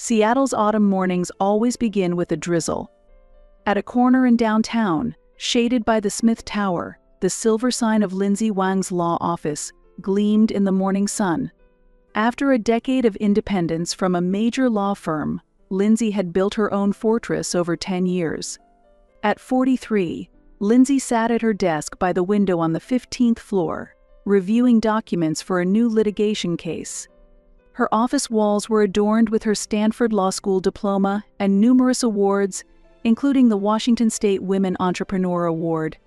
Seattle's autumn mornings always begin with a drizzle. At a corner in downtown, shaded by the Smith Tower, the silver sign of Lindsay Wang's law office gleamed in the morning sun. After a decade of independence from a major law firm, Lindsay had built her own fortress over 10 years. At 43, Lindsay sat at her desk by the window on the 15th floor, reviewing documents for a new litigation case. Her office walls were adorned with her Stanford Law School diploma and numerous awards, including the Washington State Women Entrepreneur Award.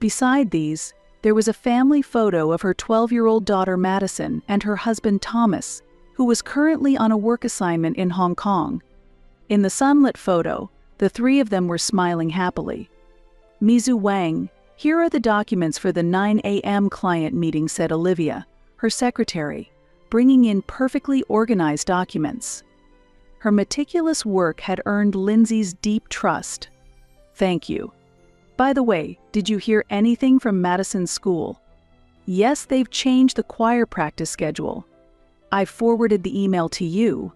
Beside these, there was a family photo of her 12-year-old daughter Madison and her husband Thomas, who was currently on a work assignment in Hong Kong. In the sunlit photo, the three of them were smiling happily. "Mizu Wang, here are the documents for the 9 a.m. client meeting," said Olivia, her secretary, bringing in perfectly organized documents. Her meticulous work had earned Lindsay's deep trust. "Thank you. By the way, did you hear anything from Madison's school?" "Yes, they've changed the choir practice schedule. I forwarded the email to you."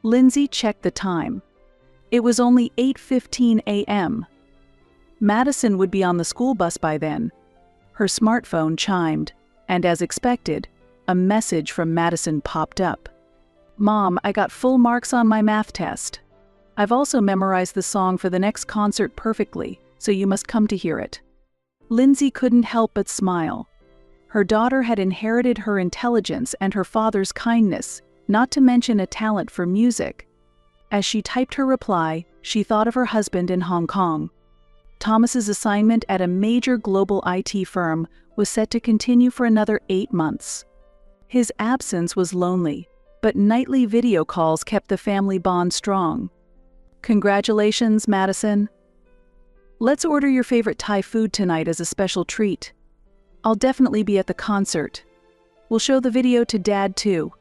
Lindsay checked the time. It was only 8:15 a.m. Madison would be on the school bus by then. Her smartphone chimed, and as expected, a message from Madison popped up. "Mom, I got full marks on my math test. I've also memorized the song for the next concert perfectly, so you must come to hear it." Lindsay couldn't help but smile. Her daughter had inherited her intelligence and her father's kindness, not to mention a talent for music. As she typed her reply, she thought of her husband in Hong Kong. Thomas's assignment at a major global IT firm was set to continue for another 8 months. His absence was lonely, but nightly video calls kept the family bond strong. "Congratulations, Madison. Let's order your favorite Thai food tonight as a special treat. I'll definitely be at the concert. We'll show the video to Dad too."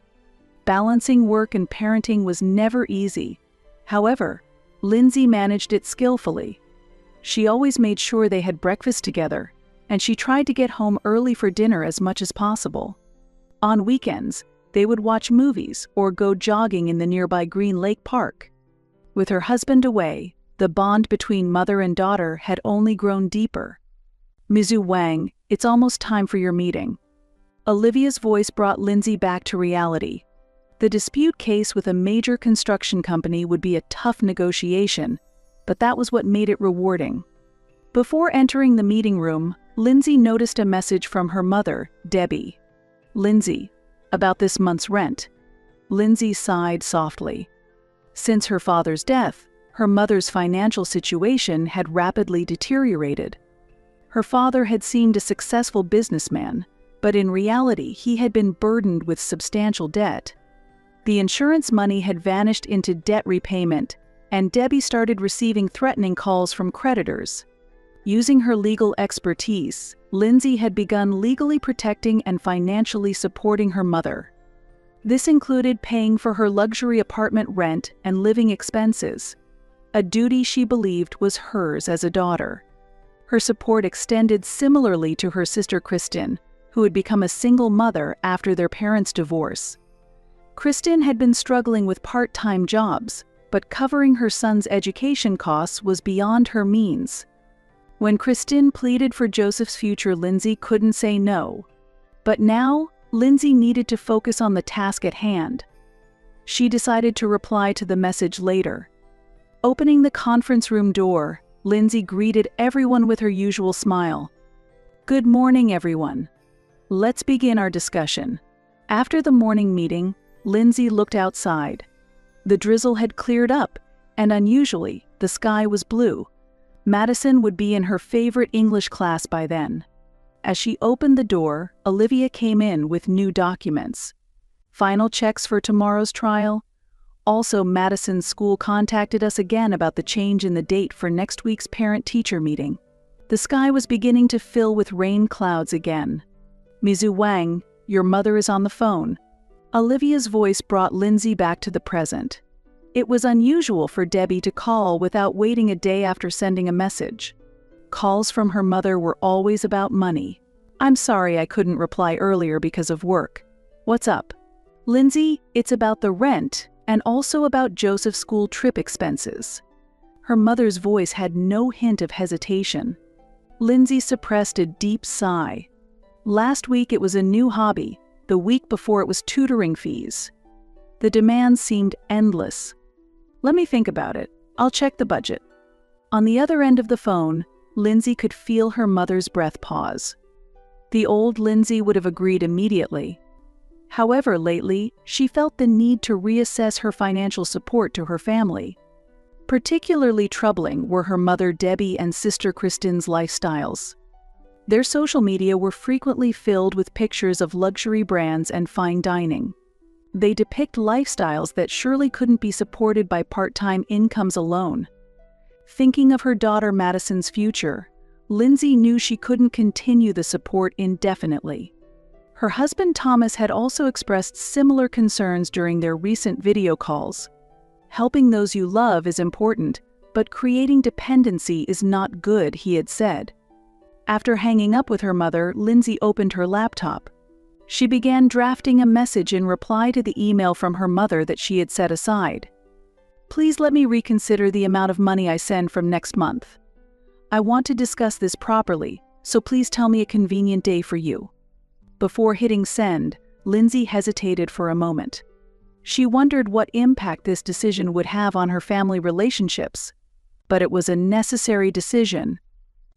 Balancing work and parenting was never easy. However, Lindsay managed it skillfully. She always made sure they had breakfast together, and she tried to get home early for dinner as much as possible. On weekends, they would watch movies or go jogging in the nearby Green Lake Park. With her husband away, the bond between mother and daughter had only grown deeper. "Mizu Wang, it's almost time for your meeting." Olivia's voice brought Lindsay back to reality. The dispute case with a major construction company would be a tough negotiation, but that was what made it rewarding. Before entering the meeting room, Lindsay noticed a message from her mother, Debbie. "Lindsay, about this month's rent." Lindsay sighed softly. Since her father's death, her mother's financial situation had rapidly deteriorated. Her father had seemed a successful businessman, but in reality he had been burdened with substantial debt. The insurance money had vanished into debt repayment, and Debbie started receiving threatening calls from creditors. Using her legal expertise, Lindsay had begun legally protecting and financially supporting her mother. This included paying for her luxury apartment rent and living expenses, a duty she believed was hers as a daughter. Her support extended similarly to her sister Kristen, who had become a single mother after their parents' divorce. Kristen had been struggling with part-time jobs, but covering her son's education costs was beyond her means. When Kristen pleaded for Joseph's future, Lindsay couldn't say no. But now, Lindsay needed to focus on the task at hand. She decided to reply to the message later. Opening the conference room door, Lindsay greeted everyone with her usual smile. "Good morning, everyone. Let's begin our discussion." After the morning meeting, Lindsay looked outside. The drizzle had cleared up, and unusually, the sky was blue. Madison would be in her favorite English class by then. As she opened the door, Olivia came in with new documents. "Final checks for tomorrow's trial. Also, Madison's school contacted us again about the change in the date for next week's parent-teacher meeting." The sky was beginning to fill with rain clouds again. "Mizu Wang, your mother is on the phone." Olivia's voice brought Lindsay back to the present. It was unusual for Debbie to call without waiting a day after sending a message. Calls from her mother were always about money. "I'm sorry I couldn't reply earlier because of work. What's up?" "Lindsay, it's about the rent. and also about Joseph's school trip expenses. Her mother's voice had no hint of hesitation. Lindsay suppressed a deep sigh. Last week it was a new hobby. The week before it was tutoring fees. The demands seemed endless. Let me think about it. I'll check the budget. On the other end of the phone, Lindsay could feel her mother's breath pause. The old Lindsay would have agreed immediately. However, lately, she felt the need to reassess her financial support to her family. Particularly troubling were her mother Debbie and sister Kristin's lifestyles. Their social media were frequently filled with pictures of luxury brands and fine dining. They depict lifestyles that surely couldn't be supported by part-time incomes alone. Thinking of her daughter Madison's future, Lindsay knew she couldn't continue the support indefinitely. Her husband Thomas had also expressed similar concerns during their recent video calls. Helping those you love is important, but creating dependency is not good, he had said. After hanging up with her mother, Lindsay opened her laptop. She began drafting a message in reply to the email from her mother that she had set aside. Please let me reconsider the amount of money I send from next month. I want to discuss this properly, so please tell me a convenient day for you. Before hitting send, Lindsay hesitated for a moment. She wondered what impact this decision would have on her family relationships. But it was a necessary decision.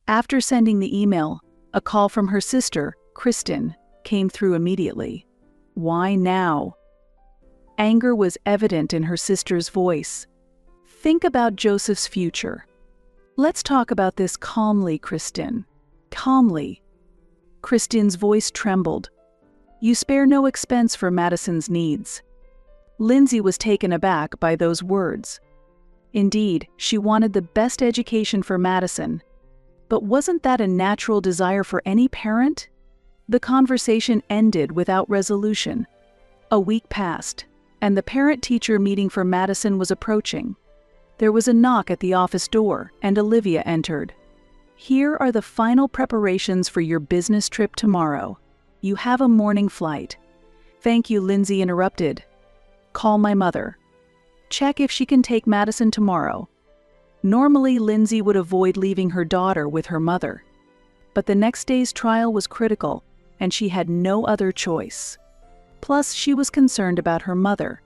After sending the email, a call from her sister, Kristin, came through immediately. Why now? Anger was evident in her sister's voice. Think about Joseph's future. Let's talk about this calmly, Kristin. Calmly. Kristin's voice trembled. You spare no expense for Madison's needs. Lindsay was taken aback by those words. Indeed, she wanted the best education for Madison. But wasn't that a natural desire for any parent? The conversation ended without resolution. A week passed, and the parent-teacher meeting for Madison was approaching. There was a knock at the office door, and Olivia entered. Here are the final preparations for your business trip tomorrow. You have a morning flight. Thank you, Lindsay interrupted. Call my mother. Check if she can take Madison tomorrow. Normally, Lindsay would avoid leaving her daughter with her mother. But the next day's trial was critical, and she had no other choice. Plus, she was concerned about her mother.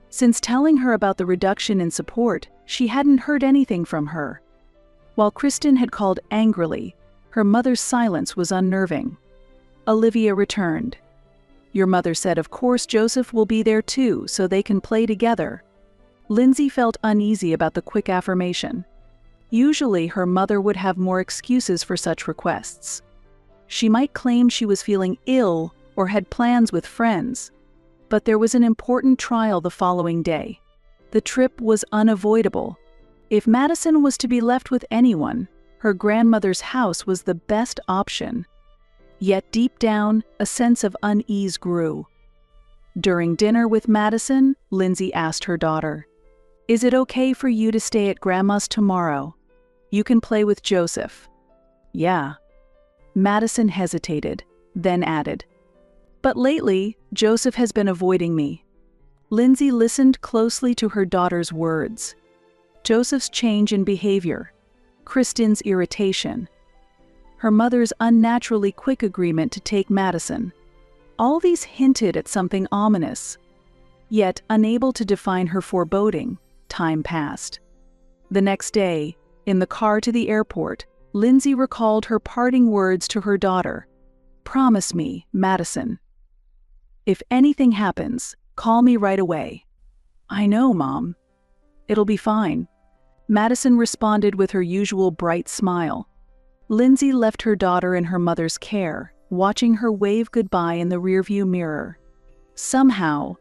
Since telling her about the reduction in support, she hadn't heard anything from her. While Kristin had called angrily, her mother's silence was unnerving. Olivia returned. Your mother said, of course Joseph will be there too, so they can play together. Lindsay felt uneasy about the quick affirmation. Usually, her mother would have more excuses for such requests. She might claim she was feeling ill or had plans with friends. But there was an important trial the following day. The trip was unavoidable. If Madison was to be left with anyone, her grandmother's house was the best option. Yet deep down, a sense of unease grew. During dinner with Madison, Lindsay asked her daughter, "Is it okay for you to stay at Grandma's tomorrow? You can play with Joseph." "Yeah." Madison hesitated, then added, "But lately, Joseph has been avoiding me." Lindsay listened closely to her daughter's words. Joseph's change in behavior, Kristin's irritation, her mother's unnaturally quick agreement to take Madison. All these hinted at something ominous. Yet, unable to define her foreboding, time passed. The next day, in the car to the airport, Lindsay recalled her parting words to her daughter. "Promise me, Madison. If anything happens, call me right away." "I know, Mom. It'll be fine." Madison responded with her usual bright smile. Lindsay left her daughter in her mother's care, watching her wave goodbye in the rearview mirror. Somehow,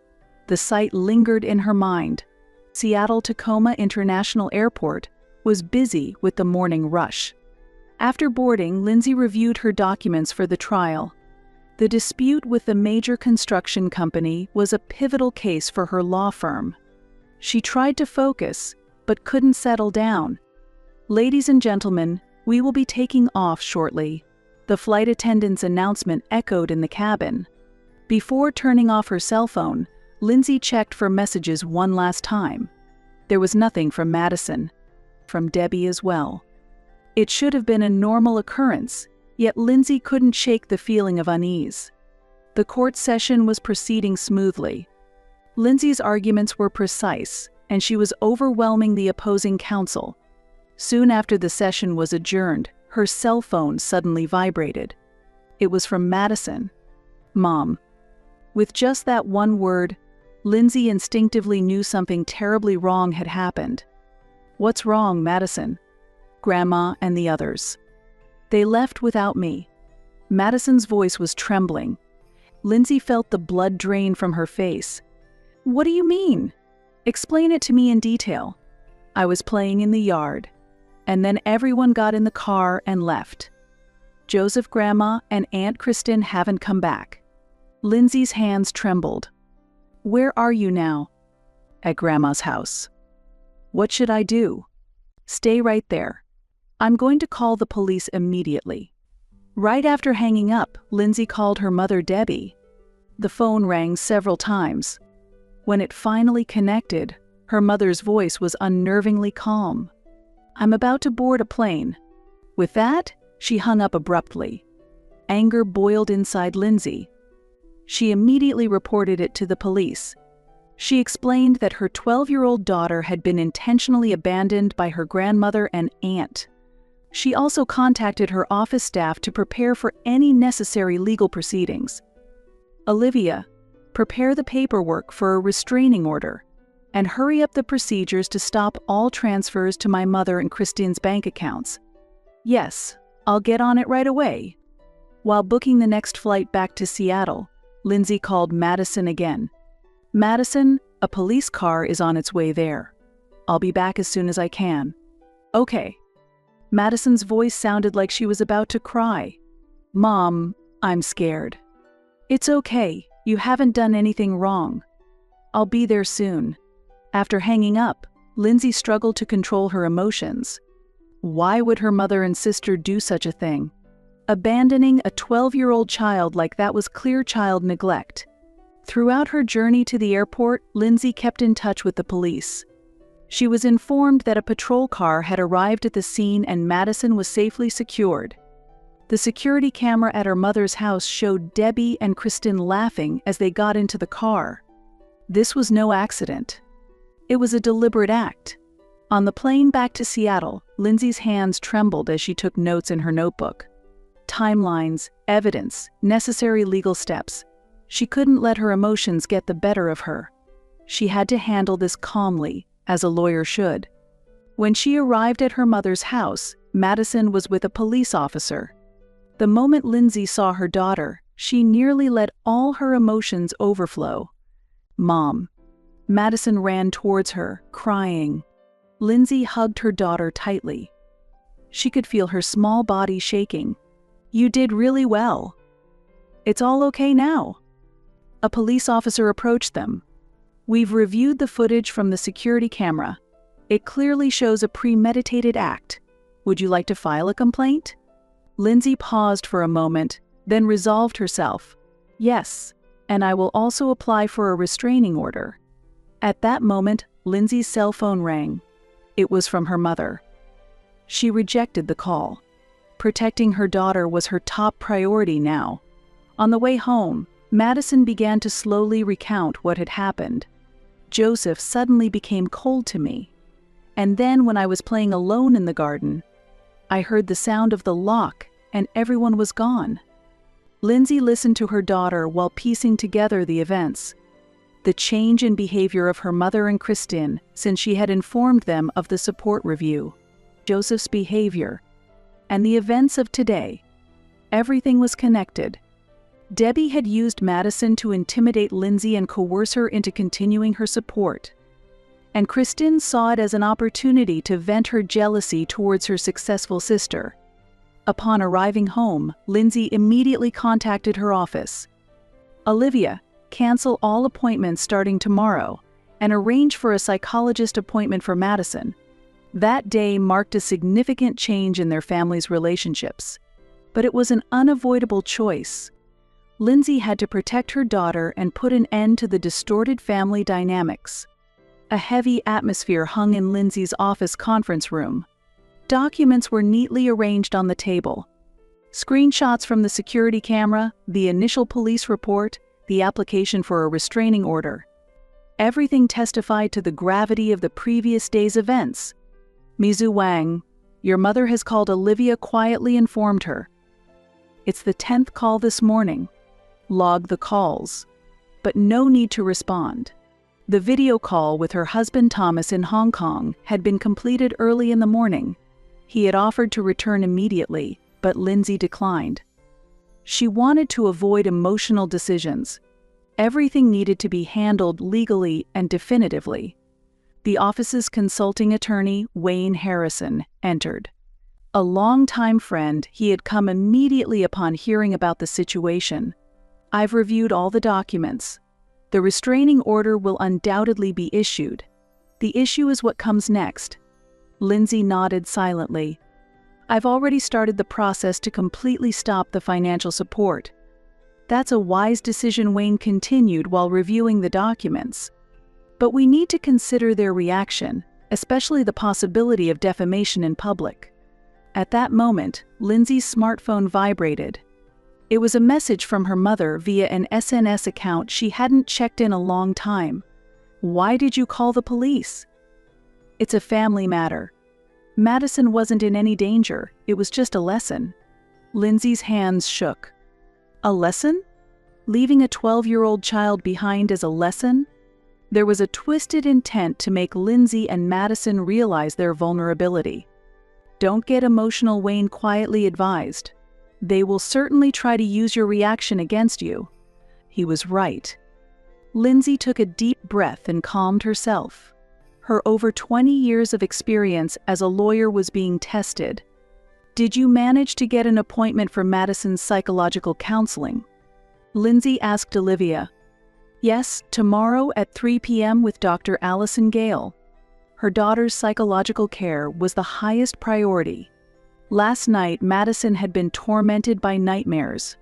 the sight lingered in her mind. Seattle-Tacoma International Airport was busy with the morning rush. After boarding, Lindsay reviewed her documents for the trial. The dispute with the major construction company was a pivotal case for her law firm. She tried to focus, but couldn't settle down. "Ladies and gentlemen, we will be taking off shortly." The flight attendant's announcement echoed in the cabin. Before turning off her cell phone, Lindsay checked for messages one last time. There was nothing from Madison, from Debbie as well. It should have been a normal occurrence, yet Lindsay couldn't shake the feeling of unease. The court session was proceeding smoothly. Lindsay's arguments were precise, and she was overwhelming the opposing counsel. Soon after the session was adjourned, her cell phone suddenly vibrated. It was from Madison. "Mom." With just that one word, Lindsay instinctively knew something terribly wrong had happened. "What's wrong, Madison?" "Grandma and the others. They left without me." Madison's voice was trembling. Lindsay felt the blood drain from her face. "What do you mean? Explain it to me in detail." "I was playing in the yard, and then everyone got in the car and left. Joseph, Grandma, and Aunt Kristen haven't come back." Lindsay's hands trembled. "Where are you now?" "At Grandma's house." "What should I do?" "Stay right there. I'm going to call the police immediately." Right after hanging up, Lindsay called her mother, Debbie. The phone rang several times. When it finally connected, her mother's voice was unnervingly calm. "I'm about to board a plane." With that, she hung up abruptly. Anger boiled inside Lindsay. She immediately reported it to the police. She explained that her 12-year-old daughter had been intentionally abandoned by her grandmother and aunt. She also contacted her office staff to prepare for any necessary legal proceedings. "Olivia, prepare the paperwork for a restraining order and hurry up the procedures to stop all transfers to my mother and Christine's bank accounts." "Yes, I'll get on it right away." While booking the next flight back to Seattle, Lindsay called Madison again. "Madison, a police car is on its way there. I'll be back as soon as I can." "Okay." Madison's voice sounded like she was about to cry. "Mom, I'm scared." "It's okay. You haven't done anything wrong. I'll be there soon." After hanging up, Lindsay struggled to control her emotions. Why would her mother and sister do such a thing? Abandoning a 12-year-old child like that was clear child neglect. Throughout her journey to the airport, Lindsay kept in touch with the police. She was informed that a patrol car had arrived at the scene and Madison was safely secured. The security camera at her mother's house showed Debbie and Kristen laughing as they got into the car. This was no accident. It was a deliberate act. On the plane back to Seattle, Lindsay's hands trembled as she took notes in her notebook. Timelines, evidence, necessary legal steps. She couldn't let her emotions get the better of her. She had to handle this calmly, as a lawyer should. When she arrived at her mother's house, Madison was with a police officer. The moment Lindsay saw her daughter, she nearly let all her emotions overflow. "Mom." Madison ran towards her, crying. Lindsay hugged her daughter tightly. She could feel her small body shaking. "You did really well. It's all okay now." A police officer approached them. "We've reviewed the footage from the security camera. It clearly shows a premeditated act. Would you like to file a complaint?" Lindsay paused for a moment, then resolved herself. "Yes, and I will also apply for a restraining order." At that moment, Lindsay's cell phone rang. It was from her mother. She rejected the call. Protecting her daughter was her top priority now. On the way home, Madison began to slowly recount what had happened. "Joseph suddenly became cold to me. And then when I was playing alone in the garden, I heard the sound of the lock and everyone was gone." Lindsay listened to her daughter while piecing together the events. The change in behavior of her mother and Kristen since she had informed them of the support review, Joseph's behavior, and the events of today. Everything was connected. Debbie had used Madison to intimidate Lindsay and coerce her into continuing her support. And Kristen saw it as an opportunity to vent her jealousy towards her successful sister. Upon arriving home, Lindsay immediately contacted her office. "Olivia, cancel all appointments starting tomorrow and arrange for a psychologist appointment for Madison." That day marked a significant change in their family's relationships. But it was an unavoidable choice. Lindsay had to protect her daughter and put an end to the distorted family dynamics. A heavy atmosphere hung in Lindsay's office conference room. Documents were neatly arranged on the table. Screenshots from the security camera, the initial police report, the application for a restraining order. Everything testified to the gravity of the previous day's events. "Mizu Wang, your mother has called," Olivia quietly informed her. "It's the 10th call this morning. Log the calls. But no need to respond." The video call with her husband Thomas in Hong Kong had been completed early in the morning. He had offered to return immediately, but Lindsay declined. She wanted to avoid emotional decisions. Everything needed to be handled legally and definitively. The office's consulting attorney, Wayne Harrison, entered. A longtime friend, he had come immediately upon hearing about the situation. "I've reviewed all the documents. The restraining order will undoubtedly be issued. The issue is what comes next." Lindsay nodded silently. "I've already started the process to completely stop the financial support." "That's a wise decision," Wayne continued while reviewing the documents. "But we need to consider their reaction, especially the possibility of defamation in public." At that moment, Lindsay's smartphone vibrated. It was a message from her mother via an SNS account she hadn't checked in a long time. "Why did you call the police?" "It's a family matter. Madison wasn't in any danger, it was just a lesson." Lindsay's hands shook. A lesson? Leaving a 12-year-old child behind as a lesson? There was a twisted intent to make Lindsay and Madison realize their vulnerability. "Don't get emotional," Wayne quietly advised. "They will certainly try to use your reaction against you." He was right. Lindsay took a deep breath and calmed herself. Her over 20 years of experience as a lawyer was being tested. "Did you manage to get an appointment for Madison's psychological counseling?" Lindsay asked Olivia. "Yes, tomorrow at 3 p.m. with Dr. Allison Gale." Her daughter's psychological care was the highest priority. Last night, Madison had been tormented by nightmares.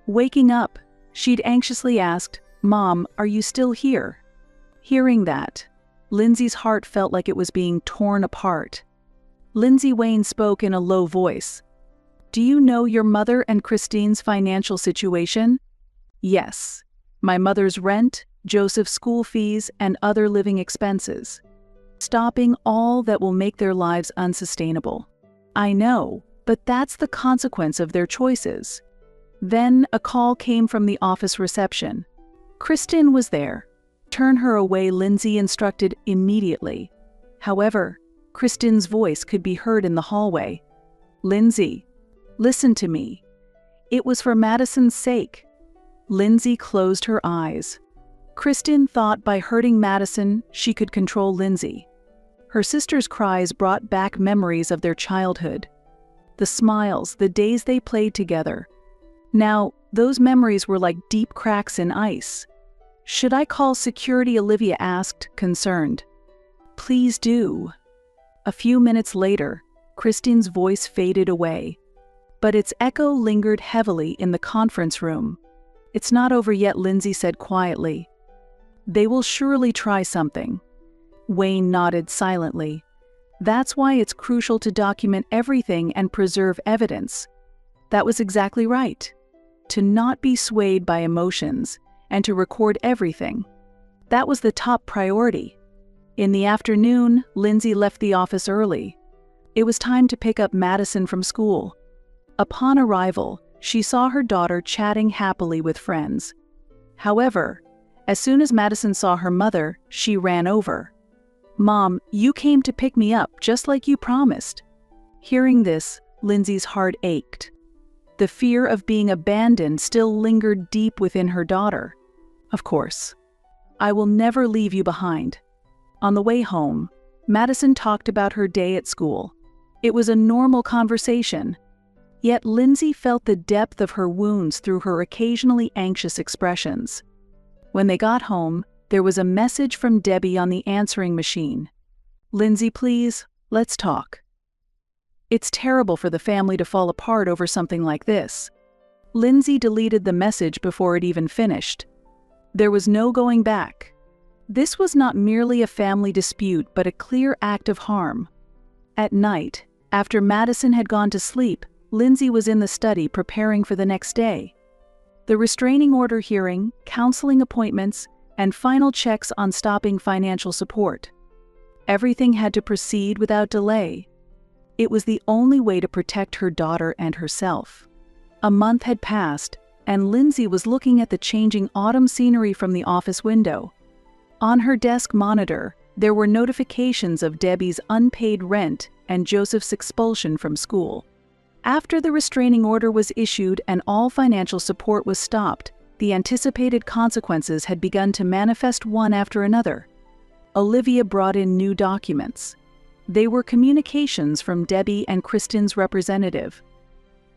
Waking up, she'd anxiously asked, "Mom, are you still here?" Hearing that, Lindsay's heart felt like it was being torn apart. Lindsay, Wayne spoke in a low voice. "Do you know your mother and Christine's financial situation?" "Yes. My mother's rent, Joseph's school fees, and other living expenses. Stopping all that will make their lives unsustainable." "I know, but that's the consequence of their choices." Then a call came from the office reception. Kristen was there. "Turn her away," Lindsay instructed immediately. However, Kristen's voice could be heard in the hallway. "Lindsay, listen to me. It was for Madison's sake." Lindsay closed her eyes. Kristen thought by hurting Madison, she could control Lindsay. Her sister's cries brought back memories of their childhood. The smiles, the days they played together. Now, those memories were like deep cracks in ice. "Should I call security?" Olivia asked, concerned. "Please do." A few minutes later, Kristen's voice faded away, but its echo lingered heavily in the conference room. "It's not over yet," Lindsay said quietly. "They will surely try something." Wayne nodded silently. "That's why it's crucial to document everything and preserve evidence." That was exactly right. To not be swayed by emotions, and to record everything. That was the top priority. In the afternoon, Lindsay left the office early. It was time to pick up Madison from school. Upon arrival, she saw her daughter chatting happily with friends. However, as soon as Madison saw her mother, she ran over. "Mom, you came to pick me up just like you promised." Hearing this, Lindsay's heart ached. The fear of being abandoned still lingered deep within her daughter. "Of course. I will never leave you behind." On the way home, Madison talked about her day at school. It was a normal conversation. Yet Lindsay felt the depth of her wounds through her occasionally anxious expressions. When they got home, there was a message from Debbie on the answering machine. "Lindsay, please, let's talk. It's terrible for the family to fall apart over something like this." Lindsay deleted the message before it even finished. There was no going back. This was not merely a family dispute but a clear act of harm. At night, after Madison had gone to sleep, Lindsay was in the study preparing for the next day. The restraining order hearing, counseling appointments, and final checks on stopping financial support. Everything had to proceed without delay. It was the only way to protect her daughter and herself. A month had passed, and Lindsay was looking at the changing autumn scenery from the office window. On her desk monitor, there were notifications of Debbie's unpaid rent and Joseph's expulsion from school. After the restraining order was issued and all financial support was stopped, the anticipated consequences had begun to manifest one after another. Olivia brought in new documents. They were communications from Debbie and Kristen's representative.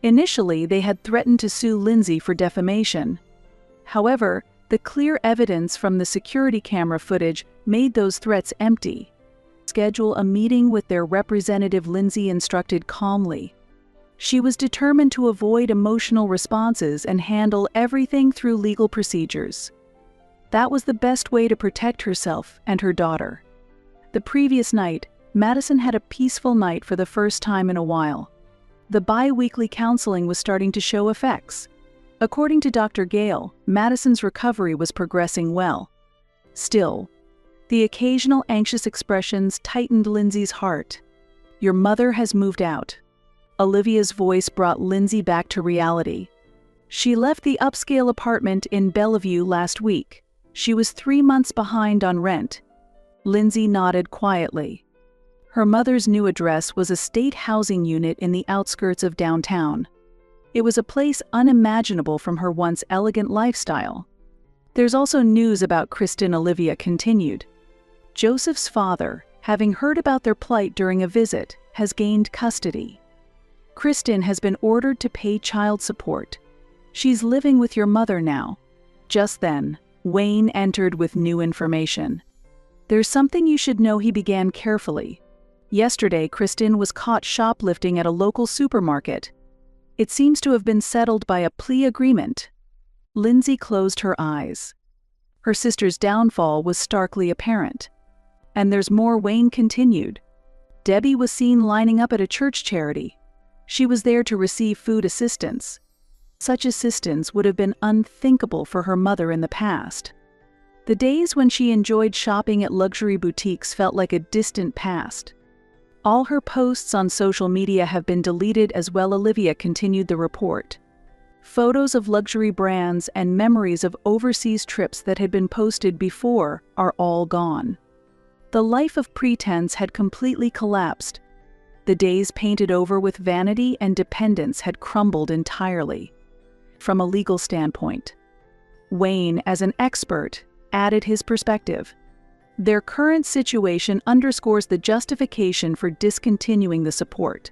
Initially, they had threatened to sue Lindsay for defamation. However, the clear evidence from the security camera footage made those threats empty. Schedule a meeting with their representative, Lindsay instructed calmly. She was determined to avoid emotional responses and handle everything through legal procedures. That was the best way to protect herself and her daughter. The previous night, Madison had a peaceful night for the first time in a while. The bi-weekly counseling was starting to show effects. According to Dr. Gale, Madison's recovery was progressing well. Still, the occasional anxious expressions tightened Lindsay's heart. "Your mother has moved out." Olivia's voice brought Lindsay back to reality. She left the upscale apartment in Bellevue last week. She was 3 months behind on rent. Lindsay nodded quietly. Her mother's new address was a state housing unit in the outskirts of downtown. It was a place unimaginable from her once elegant lifestyle. "There's also news about Kristen," Olivia continued. "Joseph's father, having heard about their plight during a visit, has gained custody. Kristen has been ordered to pay child support. She's living with your mother now." Just then, Wayne entered with new information. "There's something you should know," he began carefully. "Yesterday, Kristen was caught shoplifting at a local supermarket. It seems to have been settled by a plea agreement." Lindsay closed her eyes. Her sister's downfall was starkly apparent. "And there's more," Wayne continued. "Debbie was seen lining up at a church charity. She was there to receive food assistance. Such assistance would have been unthinkable for her mother in the past. The days when she enjoyed shopping at luxury boutiques felt like a distant past. All her posts on social media have been deleted as well," Olivia continued the report. "Photos of luxury brands and memories of overseas trips that had been posted before are all gone. The life of pretense had completely collapsed. The days painted over with vanity and dependence had crumbled entirely." From a legal standpoint, Wayne, as an expert, added his perspective. "Their current situation underscores the justification for discontinuing the support.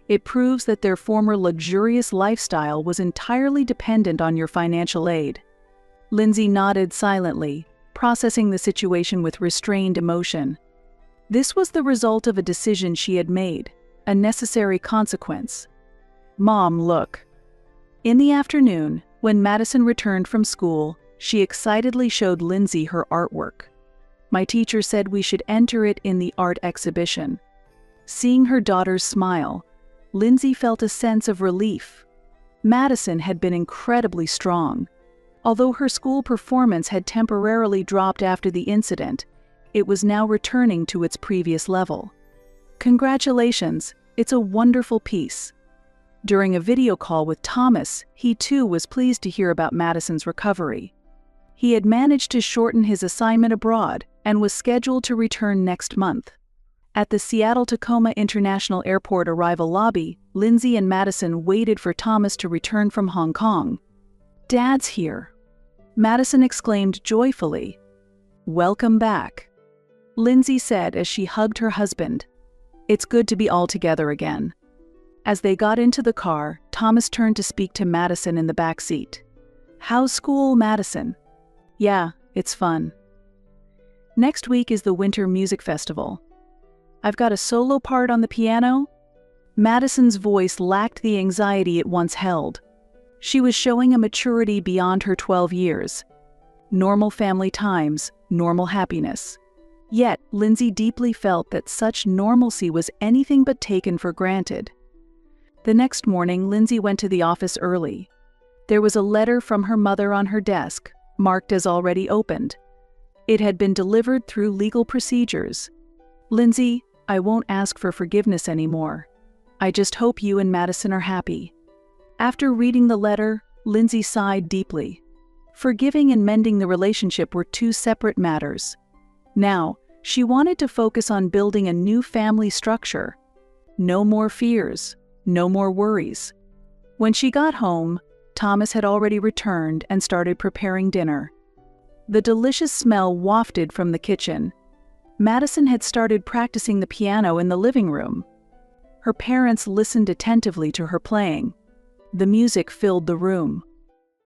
It proves that their former luxurious lifestyle was entirely dependent on your financial aid." Lindsay nodded silently, processing the situation with restrained emotion. This was the result of a decision she had made, a necessary consequence. "Mom, look." In the afternoon, when Madison returned from school, she excitedly showed Lindsay her artwork. "My teacher said we should enter it in the art exhibition." Seeing her daughter's smile, Lindsay felt a sense of relief. Madison had been incredibly strong. Although her school performance had temporarily dropped after the incident, it was now returning to its previous level. "Congratulations, it's a wonderful piece." During a video call with Thomas, he too was pleased to hear about Madison's recovery. He had managed to shorten his assignment abroad and was scheduled to return next month. At the Seattle-Tacoma International Airport arrival lobby, Lindsay and Madison waited for Thomas to return from Hong Kong. "Dad's here," Madison exclaimed joyfully. "Welcome back," Lindsay said as she hugged her husband. "It's good to be all together again." As they got into the car, Thomas turned to speak to Madison in the back seat. "How's school, Madison?" "Yeah, it's fun. Next week is the Winter Music Festival. I've got a solo part on the piano." Madison's voice lacked the anxiety it once held. She was showing a maturity beyond her 12 years. Normal family times, normal happiness. Yet, Lindsay deeply felt that such normalcy was anything but taken for granted. The next morning, Lindsay went to the office early. There was a letter from her mother on her desk, marked as already opened. It had been delivered through legal procedures. "Lindsay, I won't ask for forgiveness anymore. I just hope you and Madison are happy." After reading the letter, Lindsay sighed deeply. Forgiving and mending the relationship were two separate matters. Now, she wanted to focus on building a new family structure. No more fears, no more worries. When she got home, Thomas had already returned and started preparing dinner. The delicious smell wafted from the kitchen. Madison had started practicing the piano in the living room. Her parents listened attentively to her playing. The music filled the room.